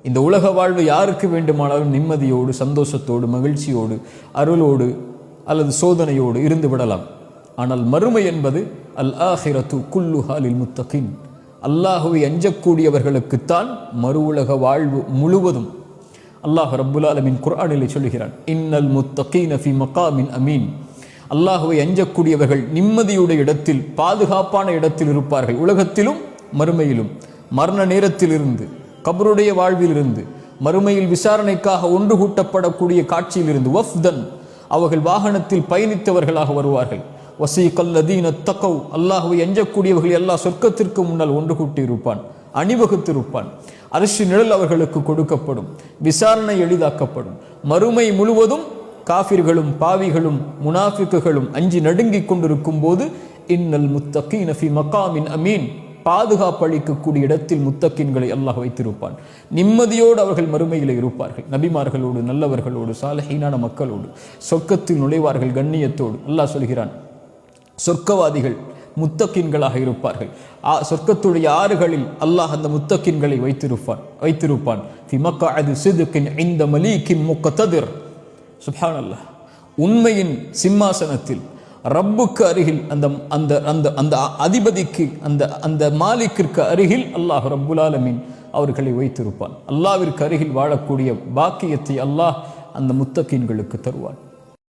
இந்த உலக வாழ்வு யாருக்கு வேண்டுமானாலும் நிம்மதியோடு, சந்தோஷத்தோடு, மகிழ்ச்சியோடு, அருளோடு அல்லது சோதனையோடு இருந்து விடலாம். ஆனால் மறுமை என்பது அல் ஆஹிரத்து குல்லுஹா லில் முத்தகின், அல்லாஹுவை அஞ்சக்கூடியவர்களுக்குத்தான் மறு உலக வாழ்வு முழுவதும். அல்லாஹ் ரப்புல் ஆலமீன் குர்ஆனிலே சொல்கிறான், இன்னல் முத்தகீன ஃபீ மகாமின் அமீன். அல்லாஹுவை அஞ்சக்கூடியவர்கள் நிம்மதியுடைய இடத்தில், பாதுகாப்பான இடத்தில் இருப்பார்கள். உலகத்திலும் மறுமையிலும், மரண நேரத்திலிருந்து, கபருடைய வாழ்விலிருந்து, மறுமையில் விசாரணைக்காக ஒன்று கூட்டப்படக்கூடிய காட்சியிலிருந்து, வஃப்தன் அவர்கள் வாகனத்தில் பயணித்தவர்களாக வருவார்கள். வசீகல்லதீன தகவ், அல்லாஹுவை அஞ்சக்கூடியவர்கள் அல்லாஹ் சொர்க்கத்திற்கு முன்னால் ஒன்று கூட்டி இருப்பான், அணிவகுத்திருப்பான். அரிசி நிழல் அவர்களுக்கு கொடுக்கப்படும், விசாரணை எளிதாக்கப்படும். மறுமை முழுவதும் காஃபிர்களும் பாவிகளும் முனாஃபிக்குகளும் அஞ்சி நடுங்கிக் கொண்டிருக்கும் போது இன்னல் முத்தகீன ஃபீ மகாமின் அமீன், பாதுகாப்பு அளிக்கக்கூடிய இடத்தில் முத்தகின்களை அல்லாஹ் வைத்திருப்பான். நிம்மதியோடு அவர்கள் மறுமையில் இருப்பார்கள். நபிமார்களோடு, நல்லவர்களோடு, சாலிஹீனான மக்களோடு சொர்க்கத்தில் நுழைவார்கள் கண்ணியத்தோடு. அல்லாஹ் சொல்கிறான், சொர்க்கவாதிகள் முத்தகின்களாக இருப்பார்கள். சொர்க்கத்துடைய ஆறுகளில் அல்லாஹ் அந்த முத்தகின்களை வைத்திருப்பான். ஃபி மக்அதி சித்கின் இன்த மலீகின் முக்ததிர். சுப்ஹானல்லாஹ், உண்மையின் சிம்மாசனத்தில் ரப்புக்கு அருகில், அந்த அந்த அந்த அந்த அதிபதிக்கு, அந்த அந்த மாலிக்கிற்கு அருகில் அல்லாஹ் ரப்புல் ஆலமீன் அவர்களை வைத்திருப்பான். அல்லாஹ்விற்கு அருகில் வாழக்கூடிய பாக்கியத்தை அல்லாஹ் அந்த முத்தகீன்களுக்கு தருவான்.